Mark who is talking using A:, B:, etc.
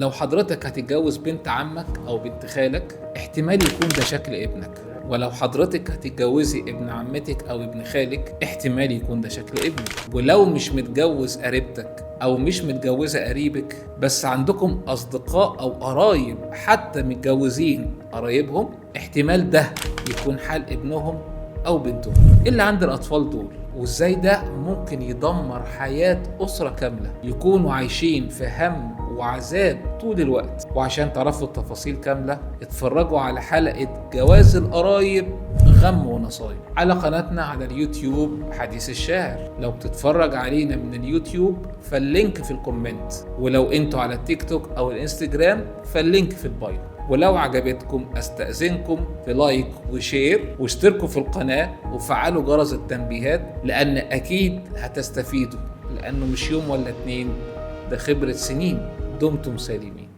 A: لو حضرتك هتتجوز بنت عمك أو بنت خالك احتمال يكون ده شكل ابنك، ولو حضرتك هتتجوزي ابن عمتك أو ابن خالك احتمال يكون ده شكل ابنك، ولو مش متجوز قريبتك أو مش متجوزة قريبك بس عندكم أصدقاء أو قرايب حتى متجوزين قرايبهم احتمال ده يكون حال ابنهم أو بنتهم. اللي عند الأطفال دول وإزاي ده ممكن يدمر حياة أسرة كاملة يكونوا عايشين في هم وعذاب طول الوقت. وعشان تعرفوا التفاصيل كاملة اتفرجوا على حلقة جواز القرايب غم ونصايب على قناتنا على اليوتيوب حديث الشاعر. لو بتتفرج علينا من اليوتيوب فاللينك في الكومنت، ولو انتوا على التيك توك او الانستجرام فاللينك في البايو. ولو عجبتكم استأذنكم في لايك وشير واشتركوا في القناة وفعلوا جرس التنبيهات، لأن أكيد هتستفيدوا، لأنه مش يوم ولا اتنين، ده خبرة سنين. دمتم سالمين.